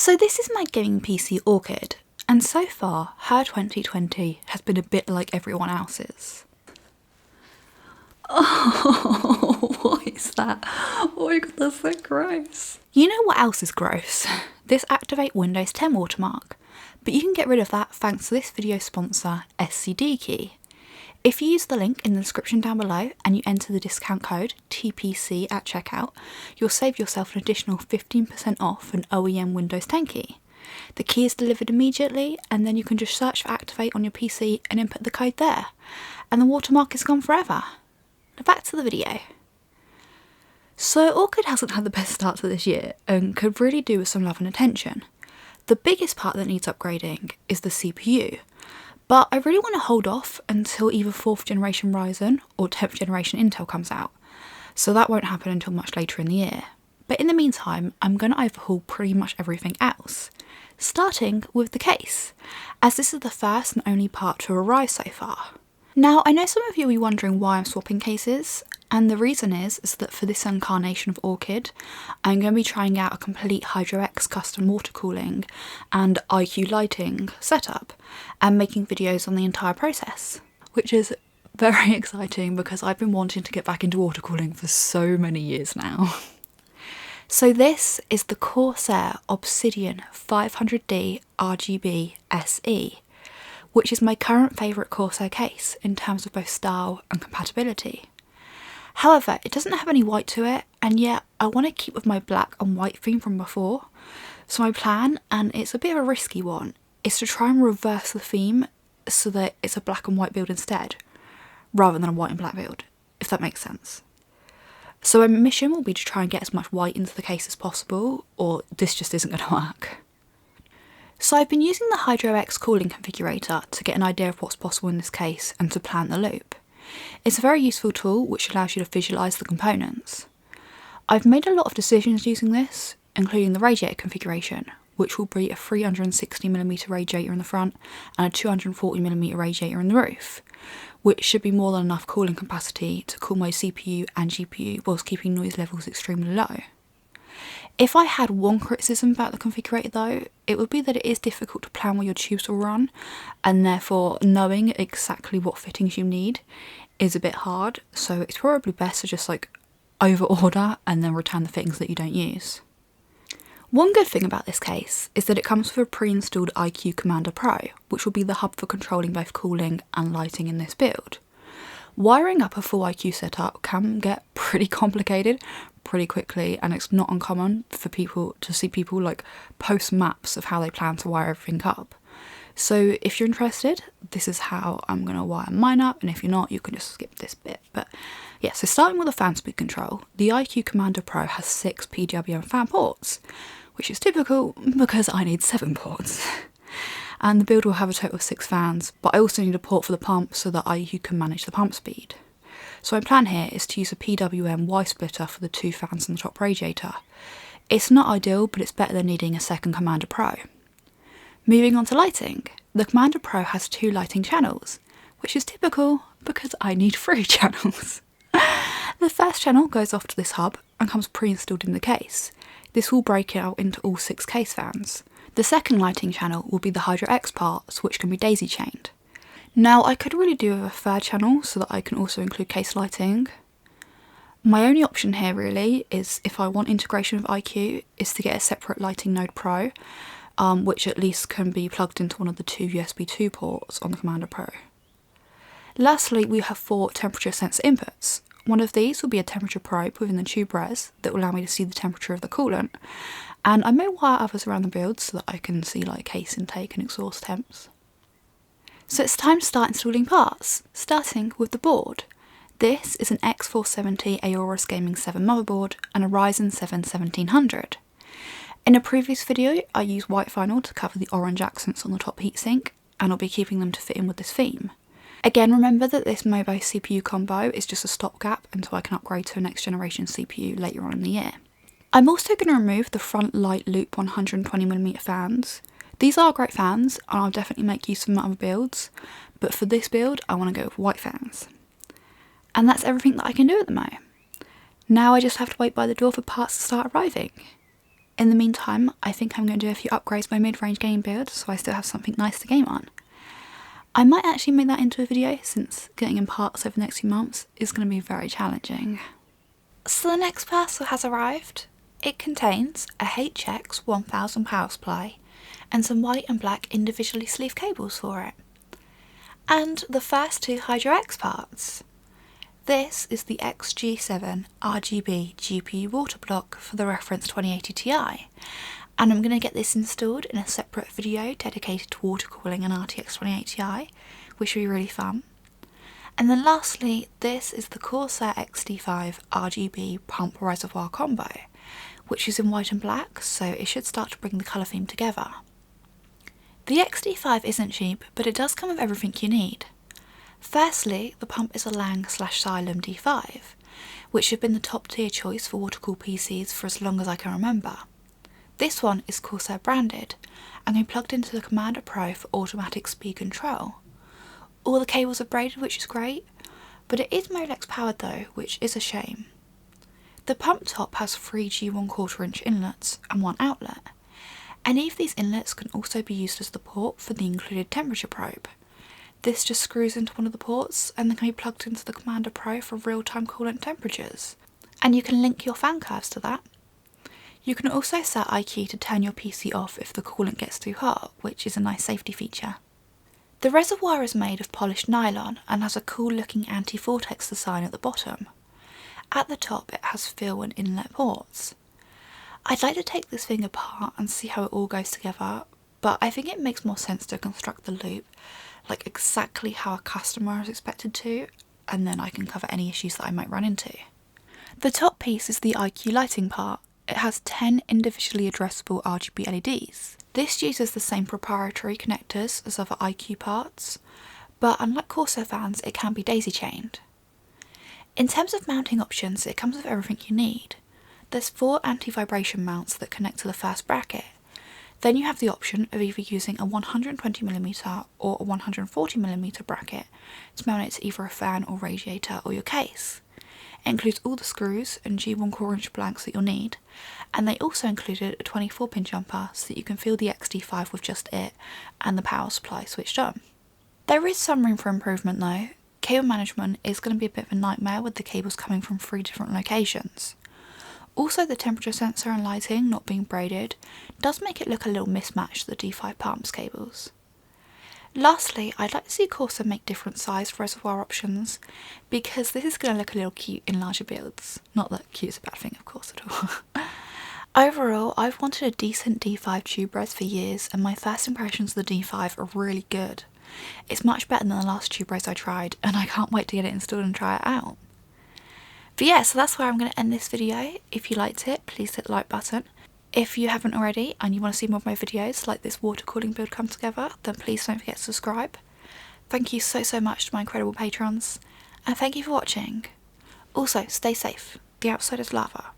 So this is my gaming PC Orchid, and so far her 2020 has been a bit like everyone else's. Oh, what is that? Oh my god, that's so gross. You know what else is gross? This Activate Windows 10 watermark, but you can get rid of that thanks to this video sponsor, SCD Key. If you use the link in the description down below and you enter the discount code TPC at checkout, you'll save yourself an additional 15% off an OEM Windows 10 key. The key is delivered immediately, and then you can just search for Activate on your PC and input the code there, and the watermark is gone forever. Now back to the video. So Orchid hasn't had the best start to this year and could really do with some love and attention. The biggest part that needs upgrading is the CPU. But I really want to hold off until either 4th generation Ryzen or 10th generation Intel comes out, so that won't happen until much later in the year. But in the meantime, I'm going to overhaul pretty much everything else, starting with the case, as this is the first and only part to arrive so far. Now, I know some of you will be wondering why I'm swapping cases, and the reason is that for this incarnation of Orchid, I'm going to be trying out a complete HydroX custom water cooling and IQ lighting setup, and making videos on the entire process, which is very exciting because I've been wanting to get back into water cooling for so many years now. So this is the Corsair Obsidian 500D RGB SE, which is my current favourite Corsair case in terms of both style and compatibility. However, it doesn't have any white to it, and yet I want to keep with my black and white theme from before. So my plan, and it's a bit of a risky one, is to try and reverse the theme so that it's a black and white build instead, rather than a white and black build, if that makes sense. So my mission will be to try and get as much white into the case as possible, or this just isn't going to work. So I've been using the HydroX cooling configurator to get an idea of what's possible in this case and to plan the loop. It's a very useful tool which allows you to visualise the components. I've made a lot of decisions using this, including the radiator configuration, which will be a 360mm radiator in the front and a 240mm radiator in the roof, which should be more than enough cooling capacity to cool my CPU and GPU whilst keeping noise levels extremely low. If I had one criticism about the configurator though, it would be that it is difficult to plan where your tubes will run, and therefore knowing exactly what fittings you need is a bit hard, so it's probably best to just over order and then return the fittings that you don't use. One good thing about this case is that it comes with a pre-installed IQ Commander Pro, which will be the hub for controlling both cooling and lighting in this build. Wiring up a full IQ setup can get pretty complicated pretty quickly, and it's not uncommon for people to see people post maps of how they plan to wire everything up. So if you're interested, this is how I'm going to wire mine up, and if you're not, you can just skip this bit. But yeah, so starting with the fan speed control, the IQ Commander Pro has 6 PWM fan ports, which is typical because I need 7 ports. And the build will have a total of 6 fans, but I also need a port for the pump so that IQ can manage the pump speed. So my plan here is to use a PWM Y splitter for the 2 fans on the top radiator. It's not ideal, but it's better than needing a second Commander Pro. Moving on to lighting, the Commander Pro has 2 lighting channels, which is typical because I need 3 channels. The first channel goes off to this hub and comes pre-installed in the case. This will break out into all 6 case fans. The second lighting channel will be the HydroX parts, which can be daisy chained. Now I could really do with a third channel so that I can also include case lighting. My only option here really is, if I want integration with IQ, is to get a separate Lighting Node Pro, which at least can be plugged into one of the 2 USB 2 ports on the Commander Pro. Lastly, we have 4 temperature sensor inputs. One of these will be a temperature probe within the tube res that will allow me to see the temperature of the coolant, and I may wire others around the build so that I can see case intake and exhaust temps. So it's time to start installing parts, starting with the board. This is an X470 Aorus Gaming 7 motherboard and a Ryzen 7 1700. In a previous video I used white vinyl to cover the orange accents on the top heatsink, and I'll be keeping them to fit in with this theme. Again, remember that this Mobo CPU combo is just a stopgap until I can upgrade to a next generation CPU later on in the year. I'm also going to remove the front light loop 120mm fans. These are great fans and I'll definitely make use of them in other builds, but for this build I want to go with white fans. And that's everything that I can do at the moment. Now I just have to wait by the door for parts to start arriving. In the meantime, I think I'm going to do a few upgrades to my mid-range game build so I still have something nice to game on. I might actually make that into a video since getting in parts over the next few months is going to be very challenging. So the next parcel has arrived. It contains a HX 1000 power supply and some white and black individually sleeved cables for it. And the first two Hydro X parts. This is the XG7 RGB GPU water block for the Reference 2080 Ti, and I'm going to get this installed in a separate video dedicated to water cooling an RTX 2080 Ti, which will be really fun. And then lastly, this is the Corsair XD5 RGB pump reservoir combo, which is in white and black, so it should start to bring the colour theme together. The XD5 isn't cheap, but it does come with everything you need. Firstly, the pump is a Lang/Xylem D5, which have been the top tier choice for Watercool PCs for as long as I can remember. This one is Corsair branded and can be plugged into the Commander Pro for automatic speed control. All the cables are braided, which is great, but it is Molex powered though, which is a shame. The pump top has 3 G1/4 inch inlets and 1 outlet. Any of these inlets can also be used as the port for the included temperature probe. This just screws into one of the ports and then can be plugged into the Commander Pro for real-time coolant temperatures. And you can link your fan curves to that. You can also set iKey to turn your PC off if the coolant gets too hot, which is a nice safety feature. The reservoir is made of polished nylon and has a cool looking anti-vortex design at the bottom. At the top it has fill and inlet ports. I'd like to take this thing apart and see how it all goes together, but I think it makes more sense to construct the loop like exactly how a customer is expected to, and then I can cover any issues that I might run into. The top piece is the iKey lighting part. It has 10 individually addressable RGB LEDs. This uses the same proprietary connectors as other iKey parts, but unlike Corsair fans, it can be daisy chained. In terms of mounting options, it comes with everything you need. There's 4 anti-vibration mounts that connect to the first bracket. Then you have the option of either using a 120mm or a 140mm bracket to mount it to either a fan or radiator or your case. It includes all the screws and G1/4 inch blanks that you'll need, and they also included a 24-pin jumper so that you can fill the XD5 with just it and the power supply switched on. There is some room for improvement though. Cable management is going to be a bit of a nightmare with the cables coming from 3 different locations. Also, the temperature sensor and lighting not being braided does make it look a little mismatched to the D5 pumps cables. Lastly, I'd like to see Corsair make different sized reservoir options because this is going to look a little cute in larger builds. Not that cute is a bad thing, of course, at all. Overall, I've wanted a decent D5 tube res for years, and my first impressions of the D5 are really good. It's much better than the last tube res I tried, and I can't wait to get it installed and try it out. But yeah, so that's where I'm going to end this video. If you liked it, please hit the like button. If you haven't already and you want to see more of my videos like this water cooling build come together, then please don't forget to subscribe. Thank you so much to my incredible patrons, and thank you for watching. Also, stay safe. The outside is lava.